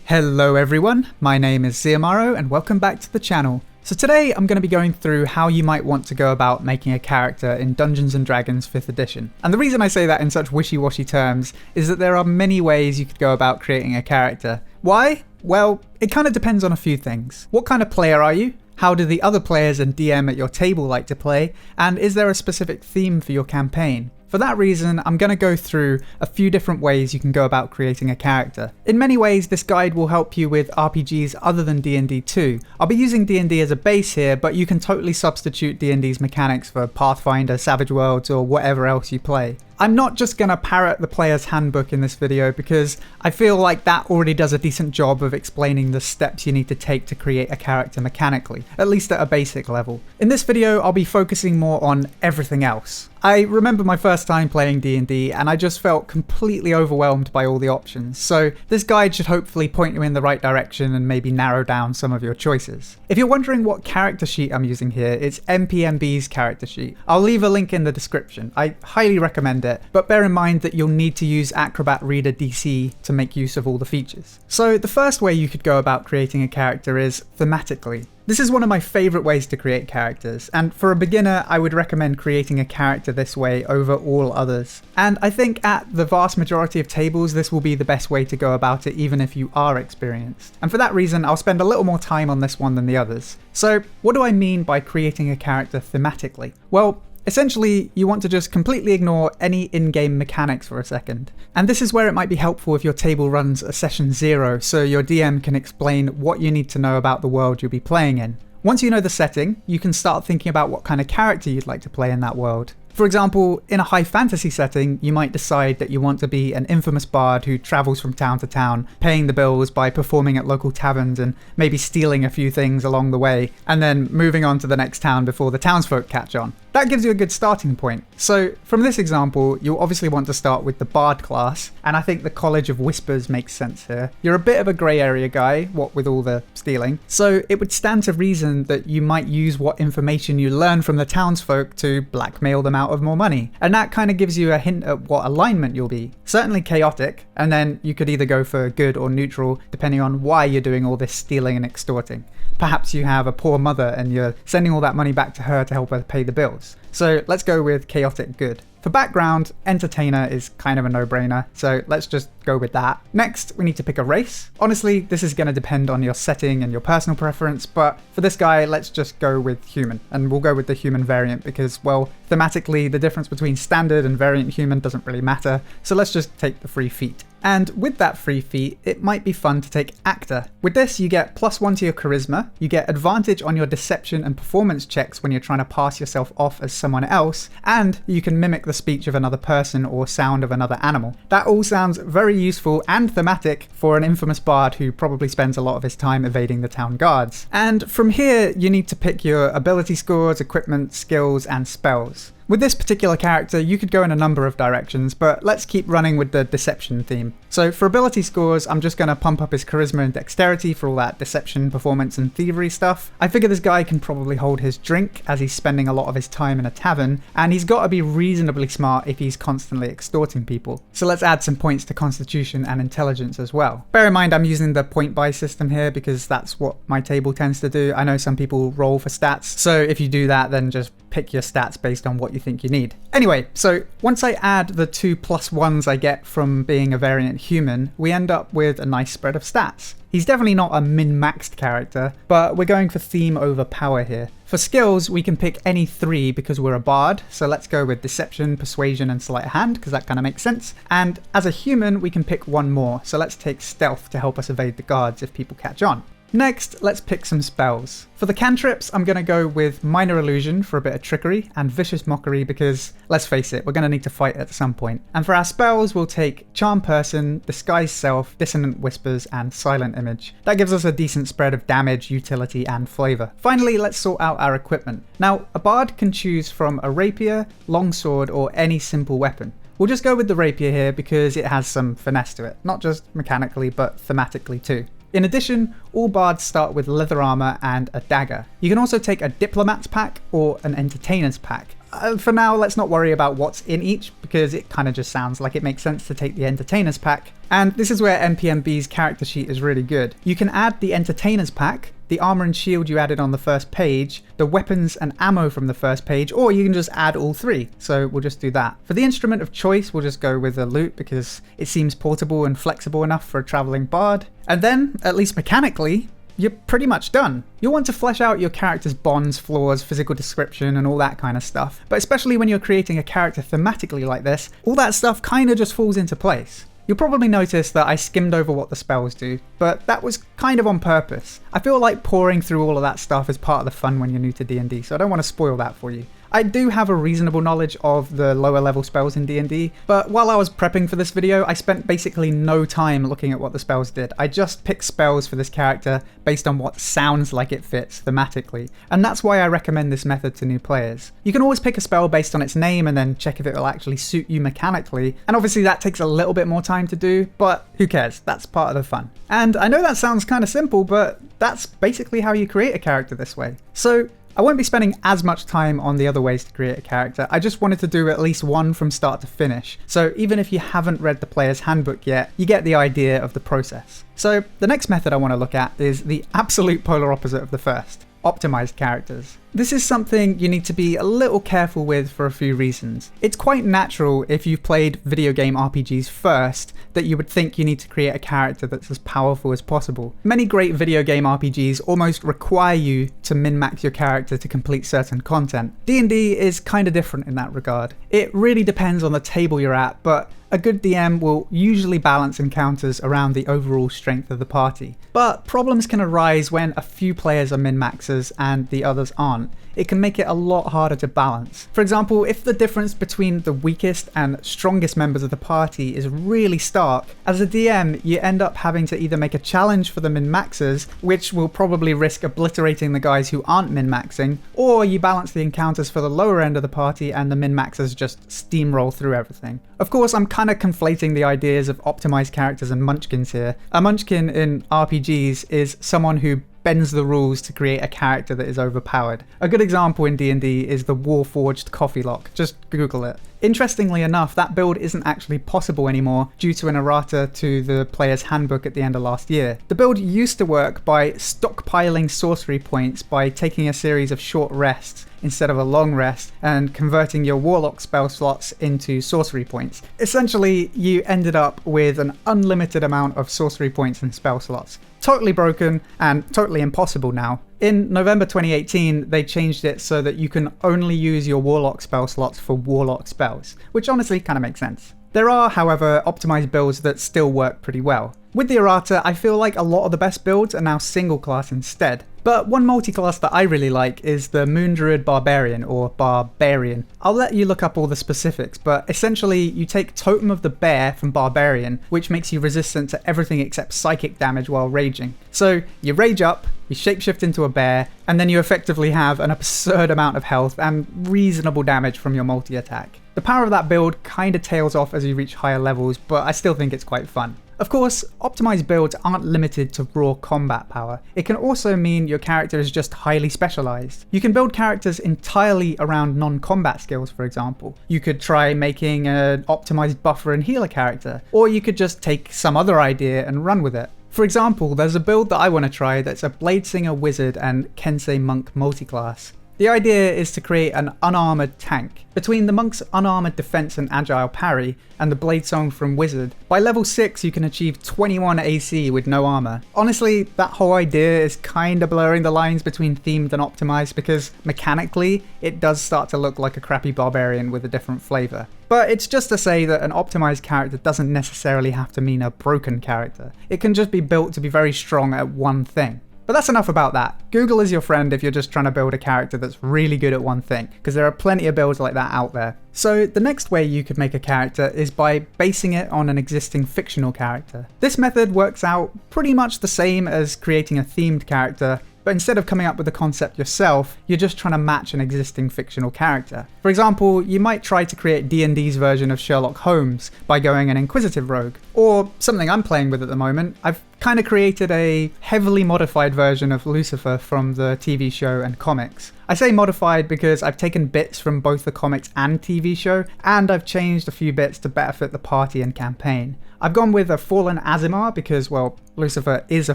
Hello everyone, my name is Xiomaro and welcome back to the channel. So today I'm going to be going through how you might want to go about making a character in Dungeons & Dragons 5th edition. And the reason I say that in such wishy-washy terms is that there are many ways you could go about creating a character. Why? Well, it kind of depends on a few things. What kind of player are you? How do the other players and DM at your table like to play? And is there a specific theme for your campaign? For that reason, I'm going to go through a few different ways you can go about creating a character. In many ways, this guide will help you with RPGs other than D&D 2. I'll be using D&D as a base here, but you can totally substitute D&D's mechanics for Pathfinder, Savage Worlds, or whatever else you play. I'm not just going to parrot the player's handbook in this video because I feel like that already does a decent job of explaining the steps you need to take to create a character mechanically, at least at a basic level. In this video, I'll be focusing more on everything else. I remember my first time playing D&D and I just felt completely overwhelmed by all the options, so this guide should hopefully point you in the right direction and maybe narrow down some of your choices. If you're wondering what character sheet I'm using here, it's MPMB's character sheet. I'll leave a link in the description. I highly recommend it, but bear in mind that you'll need to use Acrobat Reader DC to make use of all the features. So the first way you could go about creating a character is thematically. This is one of my favourite ways to create characters, and for a beginner I would recommend creating a character this way over all others. And I think at the vast majority of tables this will be the best way to go about it even if you are experienced. And for that reason I'll spend a little more time on this one than the others. So what do I mean by creating a character thematically? Well, essentially, you want to just completely ignore any in-game mechanics for a second. And this is where it might be helpful if your table runs a session 0, so your DM can explain what you need to know about the world you'll be playing in. Once you know the setting, you can start thinking about what kind of character you'd like to play in that world. For example, in a high fantasy setting, you might decide that you want to be an infamous bard who travels from town to town, paying the bills by performing at local taverns and maybe stealing a few things along the way, and then moving on to the next town before the townsfolk catch on. That gives you a good starting point. So from this example, you'll obviously want to start with the Bard class, and I think the College of Whispers makes sense here. You're a bit of a grey area guy, what with all the stealing, so it would stand to reason that you might use what information you learn from the townsfolk to blackmail them out of more money. And that kind of gives you a hint at what alignment you'll be. Certainly chaotic, and then you could either go for good or neutral depending on why you're doing all this stealing and extorting. Perhaps you have a poor mother and you're sending all that money back to her to help her pay the bills. So let's go with chaotic good. For background, entertainer is kind of a no-brainer, so let's just go with that. Next, we need to pick a race. Honestly, this is going to depend on your setting and your personal preference, but for this guy, let's just go with human. And we'll go with the human variant because, well, thematically, the difference between standard and variant human doesn't really matter, so let's just take the free feat. And with that free feat, it might be fun to take actor. With this, you get +1 to your charisma, you get advantage on your deception and performance checks when you're trying to pass yourself off as someone else, and you can mimic the speech of another person or sound of another animal. That all sounds very useful and thematic for an infamous bard who probably spends a lot of his time evading the town guards. And from here, you need to pick your ability scores, equipment, skills, and spells. With this particular character, you could go in a number of directions, but let's keep running with the deception theme. So for ability scores, I'm just going to pump up his charisma and dexterity for all that deception, performance, and thievery stuff. I figure this guy can probably hold his drink as he's spending a lot of his time in a tavern, and he's got to be reasonably smart if he's constantly extorting people. So let's add some points to constitution and intelligence as well. Bear in mind I'm using the point buy system here because that's what my table tends to do. I know some people roll for stats, so if you do that, then just pick your stats based on what you think you need. Anyway, so once I add the 2 +1s I get from being a variant human, we end up with a nice spread of stats. He's definitely not a min-maxed character, but we're going for theme over power here. For skills, we can pick any 3 because we're a bard, so let's go with deception, persuasion, and sleight of hand because that kind of makes sense. And as a human, we can pick 1 more, so let's take stealth to help us evade the guards if people catch on. Next, let's pick some spells. For the cantrips, I'm going to go with Minor Illusion for a bit of trickery and Vicious Mockery because, let's face it, we're going to need to fight at some point. And for our spells, we'll take Charm Person, Disguise Self, Dissonant Whispers, and Silent Image. That gives us a decent spread of damage, utility, and flavour. Finally, let's sort out our equipment. Now, a bard can choose from a rapier, longsword, or any simple weapon. We'll just go with the rapier here because it has some finesse to it, not just mechanically, but thematically too. In addition, all bards start with leather armor and a dagger. You can also take a diplomat's pack or an entertainer's pack. For now, let's not worry about what's in each, because it kind of just sounds like it makes sense to take the Entertainers pack. And this is where MPMB's character sheet is really good. You can add the Entertainers pack, the armor and shield you added on the first page, the weapons and ammo from the first page, or you can just add all three. So we'll just do that. For the instrument of choice, we'll just go with the lute because it seems portable and flexible enough for a traveling bard. And then, at least mechanically, you're pretty much done. You'll want to flesh out your character's bonds, flaws, physical description, and all that kind of stuff. But especially when you're creating a character thematically like this, all that stuff kind of just falls into place. You'll probably notice that I skimmed over what the spells do, but that was kind of on purpose. I feel like pouring through all of that stuff is part of the fun when you're new to D&D, so I don't want to spoil that for you. I do have a reasonable knowledge of the lower level spells in D&D, but while I was prepping for this video, I spent basically no time looking at what the spells did. I just picked spells for this character based on what sounds like it fits thematically, and that's why I recommend this method to new players. You can always pick a spell based on its name and then check if it will actually suit you mechanically, and obviously that takes a little bit more time to do, but who cares, that's part of the fun. And I know that sounds kind of simple, but that's basically how you create a character this way. So I won't be spending as much time on the other ways to create a character, I just wanted to do at least one from start to finish. So even if you haven't read the player's handbook yet, you get the idea of the process. So the next method I want to look at is the absolute polar opposite of the first. Optimized characters. This is something you need to be a little careful with for a few reasons. It's quite natural if you've played video game RPGs first that you would think you need to create a character that's as powerful as possible. Many great video game RPGs almost require you to min-max your character to complete certain content. D&D is kind of different in that regard. It really depends on the table you're at, but a good DM will usually balance encounters around the overall strength of the party. But problems can arise when a few players are min-maxers and the others aren't. It can make it a lot harder to balance. For example, if the difference between the weakest and strongest members of the party is really stark, as a DM you end up having to either make a challenge for the min-maxers, which will probably risk obliterating the guys who aren't min-maxing, or you balance the encounters for the lower end of the party and the min-maxers just steamroll through everything. Of course, I'm kind of conflating the ideas of optimized characters and munchkins here. A munchkin in RPGs is someone who bends the rules to create a character that is overpowered. A good example in D&D is the Warforged Coffee Lock, just Google it. Interestingly enough, that build isn't actually possible anymore due to an errata to the player's handbook at the end of last year. The build used to work by stockpiling sorcery points by taking a series of short rests instead of a long rest and converting your warlock spell slots into sorcery points. Essentially, you ended up with an unlimited amount of sorcery points and spell slots. Totally broken and totally impossible now. In November 2018, they changed it so that you can only use your warlock spell slots for warlock spells, which honestly kind of makes sense. There are, however, optimized builds that still work pretty well. With the errata, I feel like a lot of the best builds are now single class instead. But one multi-class that I really like is the Moon Druid Barbarian, or Barbarian. I'll let you look up all the specifics, but essentially you take Totem of the Bear from Barbarian, which makes you resistant to everything except psychic damage while raging. So you rage up, you shapeshift into a bear, and then you effectively have an absurd amount of health and reasonable damage from your multi-attack. The power of that build kinda tails off as you reach higher levels, but I still think it's quite fun. Of course, optimized builds aren't limited to raw combat power. It can also mean your character is just highly specialized. You can build characters entirely around non-combat skills, for example. You could try making an optimized buffer and healer character, or you could just take some other idea and run with it. For example, there's a build that I want to try that's a Bladesinger Wizard and Kensei Monk multiclass. The idea is to create an unarmored tank. Between the monk's unarmored defense and agile parry, and the Bladesong from Wizard, by level 6 you can achieve 21 AC with no armor. Honestly, that whole idea is kinda blurring the lines between themed and optimized because mechanically it does start to look like a crappy barbarian with a different flavor. But it's just to say that an optimized character doesn't necessarily have to mean a broken character. It can just be built to be very strong at one thing. But that's enough about that. Google is your friend if you're just trying to build a character that's really good at one thing, because there are plenty of builds like that out there. So the next way you could make a character is by basing it on an existing fictional character. This method works out pretty much the same as creating a themed character, but instead of coming up with the concept yourself, you're just trying to match an existing fictional character. For example, you might try to create D&D's version of Sherlock Holmes by going an inquisitive rogue. Or something I'm playing with at the moment, I've kind of created a heavily modified version of Lucifer from the TV show and comics. I say modified because I've taken bits from both the comics and TV show, and I've changed a few bits to better fit the party and campaign. I've gone with a fallen Azimar because, well, Lucifer is a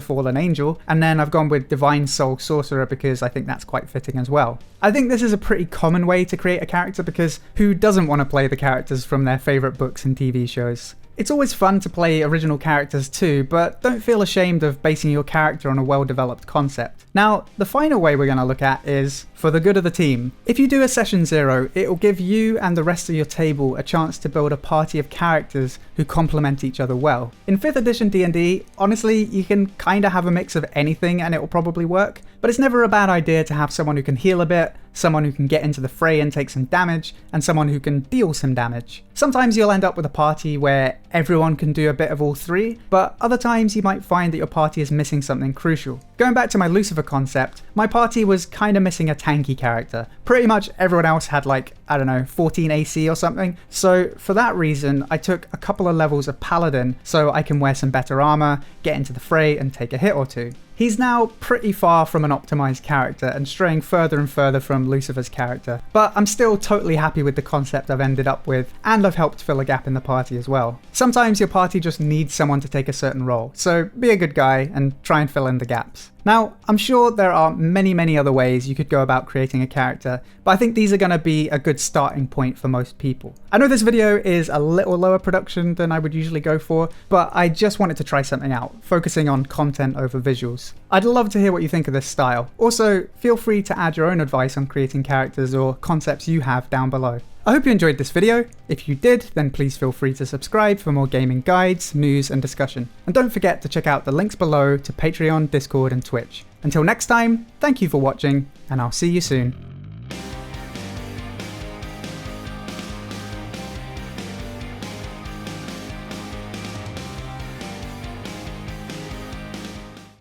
fallen angel, and then I've gone with Divine Soul Sorcerer because I think that's quite fitting as well. I think this is a pretty common way to create a character because who doesn't want to play the characters from their favourite books and TV shows? It's always fun to play original characters too, but don't feel ashamed of basing your character on a well-developed concept. Now, the final way we're going to look at is for the good of the team. If you do a session 0, it will give you and the rest of your table a chance to build a party of characters who complement each other well. In 5th edition D&D, honestly, you can kinda have a mix of anything and it will probably work, but it's never a bad idea to have someone who can heal a bit, someone who can get into the fray and take some damage, and someone who can deal some damage. Sometimes you'll end up with a party where everyone can do a bit of all three, but other times you might find that your party is missing something crucial. Going back to my Lucifer concept, my party was kinda missing a tanky character. Pretty much everyone else had like, I don't know, 14 AC or something, so for that reason I took a couple of levels of Paladin so I can wear some better armor, get into the fray and take a hit or two. He's now pretty far from an optimized character and straying further and further from Lucifer's character, but I'm still totally happy with the concept I've ended up with, and I've helped fill a gap in the party as well. Sometimes your party just needs someone to take a certain role, so be a good guy and try and fill in the gaps. Now, I'm sure there are many other ways you could go about creating a character, but I think these are going to be a good starting point for most people. I know this video is a little lower production than I would usually go for, but I just wanted to try something out, focusing on content over visuals. I'd love to hear what you think of this style. Also, feel free to add your own advice on creating characters or concepts you have down below. I hope you enjoyed this video. If you did, then please feel free to subscribe for more gaming guides, news and discussion. And don't forget to check out the links below to Patreon, Discord and Twitch. Until next time, thank you for watching, and I'll see you soon.